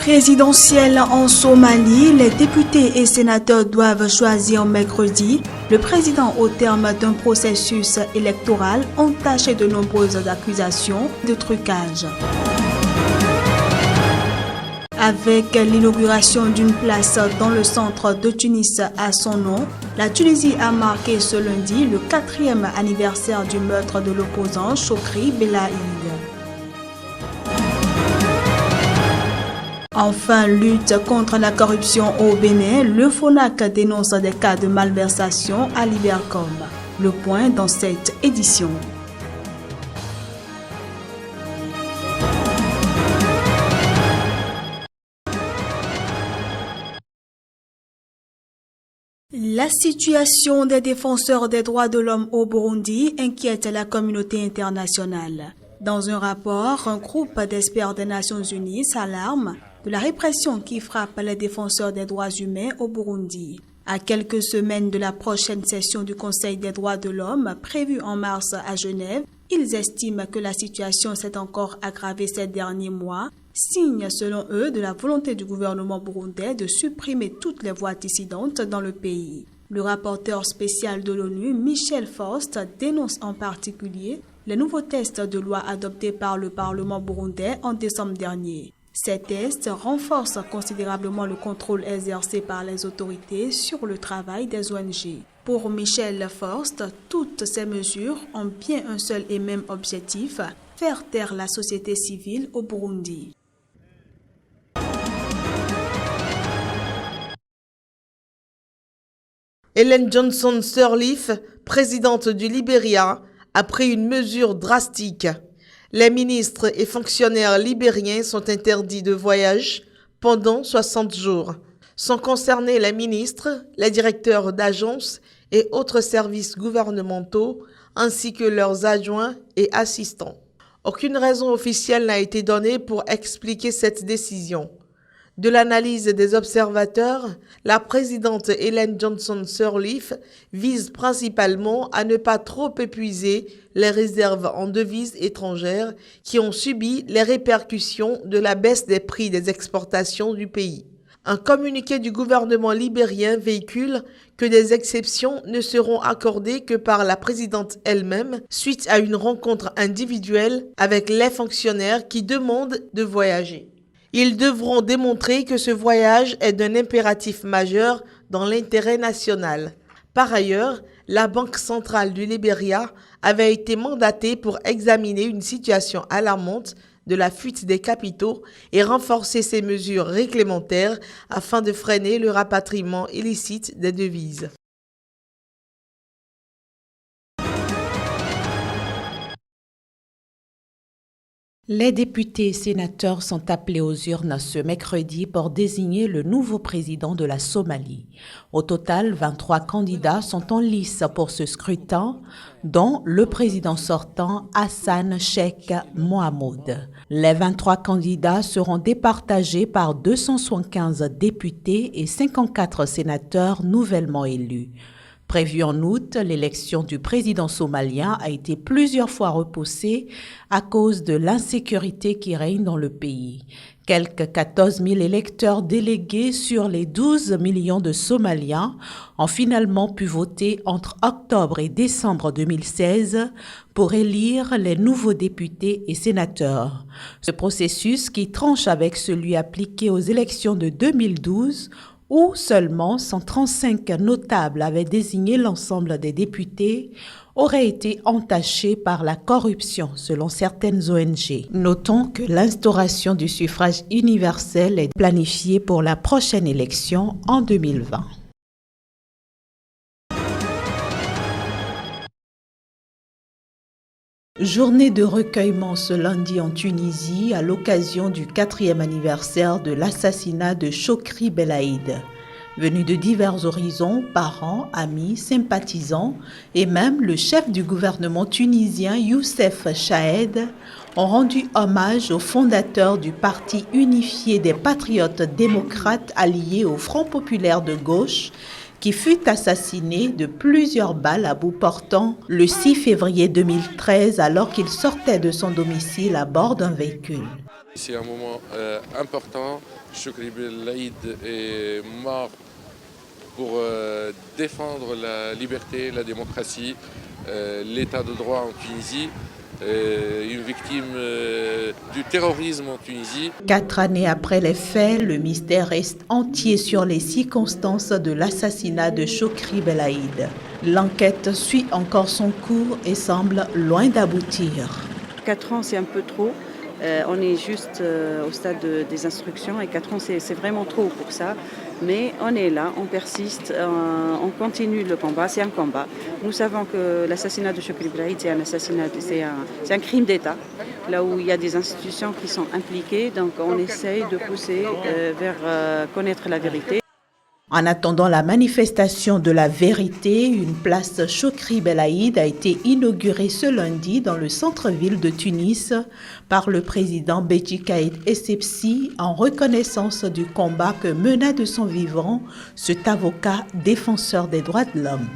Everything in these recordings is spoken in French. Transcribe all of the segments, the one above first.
Présidentielle en Somalie, les députés et sénateurs doivent choisir mercredi. Le président, au terme d'un processus électoral, entaché de nombreuses accusations de trucage. Avec l'inauguration d'une place dans le centre de Tunis à son nom, la Tunisie a marqué ce lundi le 4e anniversaire du meurtre de l'opposant Chokri Belaïd. Enfin, lutte contre la corruption au Bénin, le FONAC dénonce des cas de malversation à l'Ibercom. Le point dans cette édition. La situation des défenseurs des droits de l'homme au Burundi inquiète la communauté internationale. Dans un rapport, un groupe d'experts des Nations Unies s'alarme de la répression qui frappe les défenseurs des droits humains au Burundi. À quelques semaines de la prochaine session du Conseil des droits de l'homme, prévue en mars à Genève, ils estiment que la situation s'est encore aggravée ces derniers mois, signe selon eux de la volonté du gouvernement burundais de supprimer toutes les voix dissidentes dans le pays. Le rapporteur spécial de l'ONU, Michel Faust, dénonce en particulier les nouveaux tests de loi adoptés par le Parlement burundais en décembre dernier. Ces tests renforcent considérablement le contrôle exercé par les autorités sur le travail des ONG. Pour Michel Faust, toutes ces mesures ont bien un seul et même objectif, faire taire la société civile au Burundi. Ellen Johnson Sirleaf, présidente du Libéria, a pris une mesure drastique. Les ministres et fonctionnaires libériens sont interdits de voyage pendant 60 jours. Sont concernés les ministres, les directeurs d'agences et autres services gouvernementaux, ainsi que leurs adjoints et assistants. Aucune raison officielle n'a été donnée pour expliquer cette décision. De l'analyse des observateurs, la présidente Ellen Johnson Sirleaf vise principalement à ne pas trop épuiser les réserves en devises étrangères qui ont subi les répercussions de la baisse des prix des exportations du pays. Un communiqué du gouvernement libérien véhicule que des exceptions ne seront accordées que par la présidente elle-même suite à une rencontre individuelle avec les fonctionnaires qui demandent de voyager. Ils devront démontrer que ce voyage est d'un impératif majeur dans l'intérêt national. Par ailleurs, la Banque centrale du Libéria avait été mandatée pour examiner une situation alarmante de la fuite des capitaux et renforcer ses mesures réglementaires afin de freiner le rapatriement illicite des devises. Les députés et sénateurs sont appelés aux urnes ce mercredi pour désigner le nouveau président de la Somalie. Au total, 23 candidats sont en lice pour ce scrutin, dont le président sortant Hassan Sheikh Mohamud. Les 23 candidats seront départagés par 275 députés et 54 sénateurs nouvellement élus. Prévue en août, l'élection du président somalien a été plusieurs fois repoussée à cause de l'insécurité qui règne dans le pays. Quelques 14 000 électeurs délégués sur les 12 millions de Somaliens ont finalement pu voter entre octobre et décembre 2016 pour élire les nouveaux députés et sénateurs. Ce processus, qui tranche avec celui appliqué aux élections de 2012, où seulement 135 notables avaient désigné l'ensemble des députés, aurait été entaché par la corruption selon certaines ONG. Notons que l'instauration du suffrage universel est planifiée pour la prochaine élection en 2020. Journée de recueillement ce lundi en Tunisie à l'occasion du 4e anniversaire de l'assassinat de Chokri Belaïd. Venus de divers horizons, parents, amis, sympathisants et même le chef du gouvernement tunisien Youssef Chahed ont rendu hommage au fondateur du Parti unifié des patriotes démocrates alliés au Front populaire de gauche qui fut assassiné de plusieurs balles à bout portant le 6 février 2013 alors qu'il sortait de son domicile à bord d'un véhicule. C'est un moment important. Chokri Belaïd est mort pour défendre la liberté, la démocratie, l'état de droit en Tunisie. Une victime du terrorisme en Tunisie. 4 années après les faits, le mystère reste entier sur les circonstances de l'assassinat de Chokri Belaïd. L'enquête suit encore son cours et semble loin d'aboutir. 4 ans, c'est un peu trop. On est juste au stade des instructions et 4 ans, c'est vraiment trop pour ça. Mais on est là, on persiste, on continue le combat, c'est un combat. Nous savons que l'assassinat de Chokri Belaïd, c'est un crime d'État, là où il y a des institutions qui sont impliquées, donc on essaye de pousser vers connaître la vérité. En attendant la manifestation de la vérité, une place Chokri Belaïd a été inaugurée ce lundi dans le centre-ville de Tunis par le président Béji Caïd Essebsi en reconnaissance du combat que mena de son vivant cet avocat défenseur des droits de l'homme.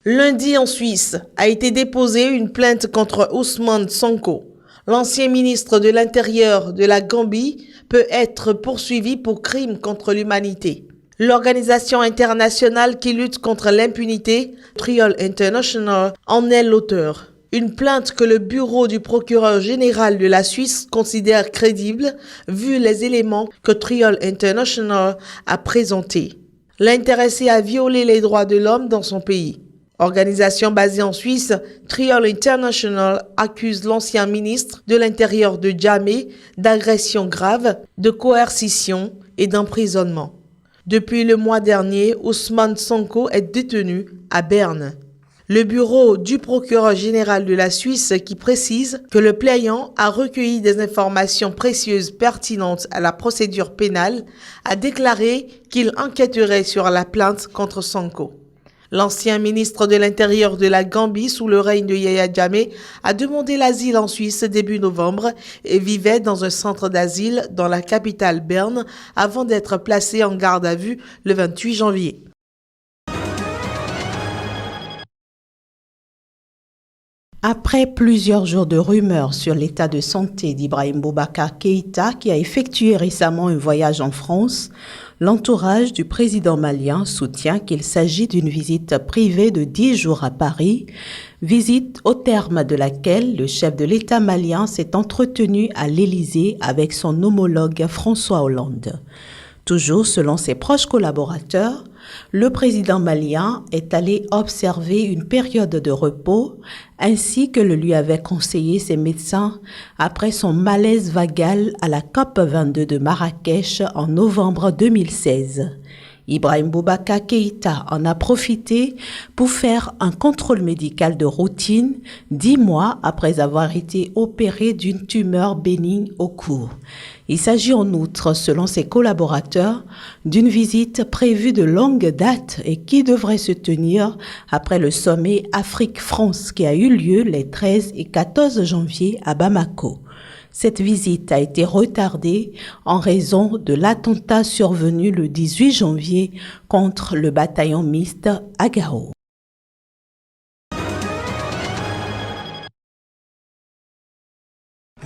Lundi en Suisse a été déposée une plainte contre Ousmane Sonko. L'ancien ministre de l'Intérieur de la Gambie peut être poursuivi pour crime contre l'humanité. L'organisation internationale qui lutte contre l'impunité, Trial International, en est l'auteur. Une plainte que le bureau du procureur général de la Suisse considère crédible vu les éléments que Trial International a présentés. L'intéressé a violé les droits de l'homme dans son pays. Organisation basée en Suisse, Trial International accuse l'ancien ministre de l'Intérieur de Djamé d'agression grave, de coercition et d'emprisonnement. Depuis le mois dernier, Ousmane Sonko est détenu à Berne. Le bureau du procureur général de la Suisse qui précise que le plaignant a recueilli des informations précieuses pertinentes à la procédure pénale a déclaré qu'il enquêterait sur la plainte contre Sonko. L'ancien ministre de l'Intérieur de la Gambie sous le règne de Yahya Jammeh a demandé l'asile en Suisse début novembre et vivait dans un centre d'asile dans la capitale Berne avant d'être placé en garde à vue le 28 janvier. Après plusieurs jours de rumeurs sur l'état de santé d'Ibrahim Boubacar Keïta, qui a effectué récemment un voyage en France, l'entourage du président malien soutient qu'il s'agit d'une visite privée de 10 jours à Paris, visite au terme de laquelle le chef de l'État malien s'est entretenu à l'Élysée avec son homologue François Hollande. Toujours selon ses proches collaborateurs, le président malien est allé observer une période de repos ainsi que le lui avaient conseillé ses médecins après son malaise vagal à la COP22 de Marrakech en novembre 2016. Ibrahim Boubacar Keïta en a profité pour faire un contrôle médical de routine 10 mois après avoir été opéré d'une tumeur bénigne au cou. Il s'agit en outre, selon ses collaborateurs, d'une visite prévue de longue date et qui devrait se tenir après le sommet Afrique-France qui a eu lieu les 13 et 14 janvier à Bamako. Cette visite a été retardée en raison de l'attentat survenu le 18 janvier contre le bataillon mixte à Gao.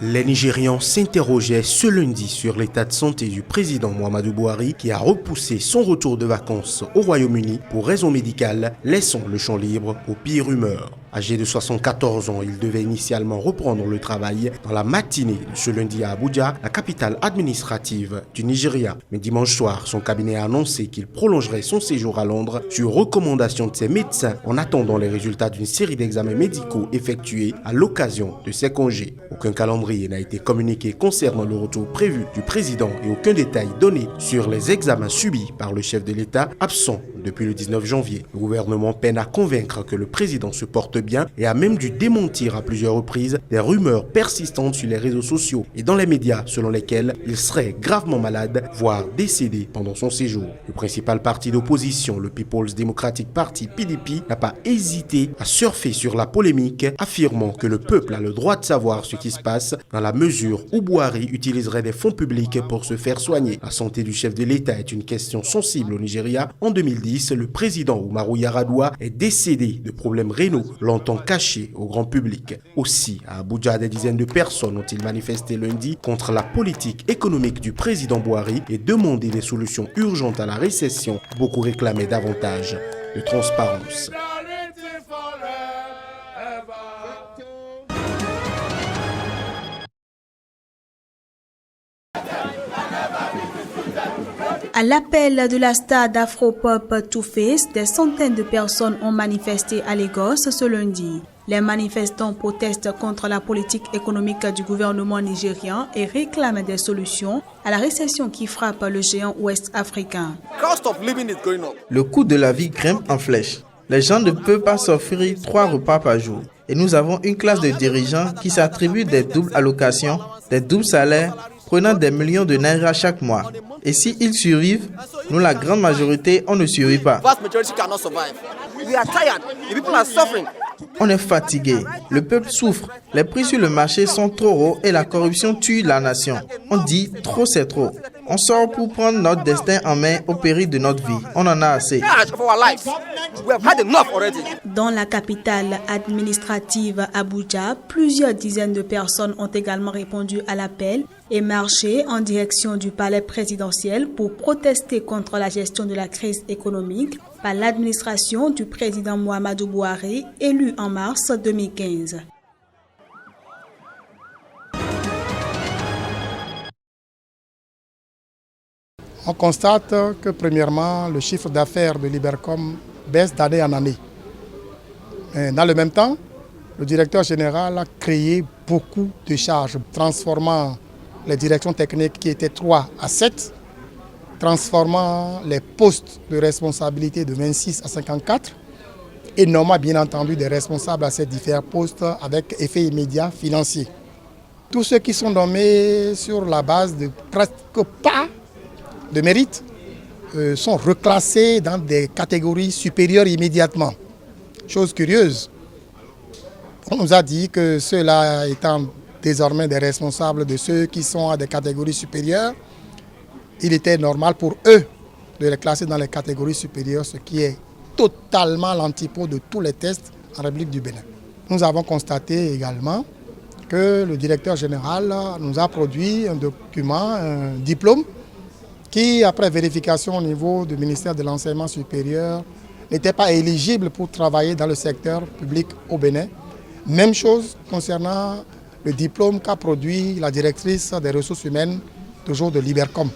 Les Nigérians s'interrogeaient ce lundi sur l'état de santé du président Muhammadu Buhari qui a repoussé son retour de vacances au Royaume-Uni pour raisons médicales, laissant le champ libre aux pires rumeurs. Âgé de 74 ans, il devait initialement reprendre le travail dans la matinée de ce lundi à Abuja, la capitale administrative du Nigeria. Mais dimanche soir, son cabinet a annoncé qu'il prolongerait son séjour à Londres sur recommandation de ses médecins en attendant les résultats d'une série d'examens médicaux effectués à l'occasion de ses congés. Aucun calendrier n'a été communiqué concernant le retour prévu du président et aucun détail donné sur les examens subis par le chef de l'État absent depuis le 19 janvier. Le gouvernement peine à convaincre que le président se porte bien et a même dû démentir à plusieurs reprises des rumeurs persistantes sur les réseaux sociaux et dans les médias selon lesquelles il serait gravement malade, voire décédé pendant son séjour. Le principal parti d'opposition, le People's Democratic Party PDP, n'a pas hésité à surfer sur la polémique, affirmant que le peuple a le droit de savoir ce qui se passe dans la mesure où Buhari utiliserait des fonds publics pour se faire soigner. La santé du chef de l'État est une question sensible au Nigeria. En 2010, le président Umaru Yar'Adua est décédé de problèmes rénaux, longtemps cachés au grand public. Aussi, à Abuja, des dizaines de personnes ont-ils manifesté lundi contre la politique économique du président Buhari et demandé des solutions urgentes à la récession. Beaucoup réclamaient davantage de transparence. À l'appel de la star d'Afropop Two Face, des centaines de personnes ont manifesté à Lagos ce lundi. Les manifestants protestent contre la politique économique du gouvernement nigérian et réclament des solutions à la récession qui frappe le géant ouest africain. Le coût de la vie grimpe en flèche. Les gens ne peuvent pas s'offrir 3 repas par jour. Et nous avons une classe de dirigeants qui s'attribuent des doubles allocations, des doubles salaires, prenant des millions de naira chaque mois. Et s'ils survivent, nous, la grande majorité, on ne survit pas. On est fatigué, le peuple souffre, les prix sur le marché sont trop hauts et la corruption tue la nation. On dit trop c'est trop. On sort pour prendre notre destin en main au péril de notre vie. On en a assez. Dans la capitale administrative Abuja, plusieurs dizaines de personnes ont également répondu à l'appel et marché en direction du palais présidentiel pour protester contre la gestion de la crise économique par l'administration du président Muhammadu Buhari, élu en mars 2015. On constate que premièrement, le chiffre d'affaires de Libercom baisse d'année en année. Et dans le même temps, le directeur général a créé beaucoup de charges, transformant les directions techniques qui étaient 3 à 7, transformant les postes de responsabilité de 26 à 54 et nommant bien entendu des responsables à ces différents postes avec effet immédiat financier. Tous ceux qui sont nommés sur la base de presque pas de mérite sont reclassés dans des catégories supérieures immédiatement. Chose curieuse, on nous a dit que ceux-là étant désormais des responsables de ceux qui sont à des catégories supérieures, il était normal pour eux de les classer dans les catégories supérieures, ce qui est totalement l'antipode de tous les tests en République du Bénin. Nous avons constaté également que le directeur général nous a produit un document, un diplôme, qui, après vérification au niveau du ministère de l'Enseignement supérieur, n'était pas éligible pour travailler dans le secteur public au Bénin. Même chose concernant le diplôme qu'a produit la directrice des ressources humaines, toujours de Libercom.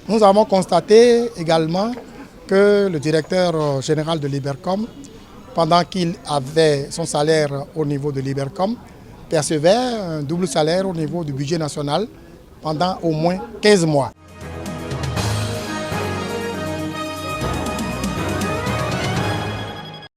Nous avons constaté également que le directeur général de Libercom, pendant qu'il avait son salaire au niveau de Libercom, percevait un double salaire au niveau du budget national pendant au moins 15 mois.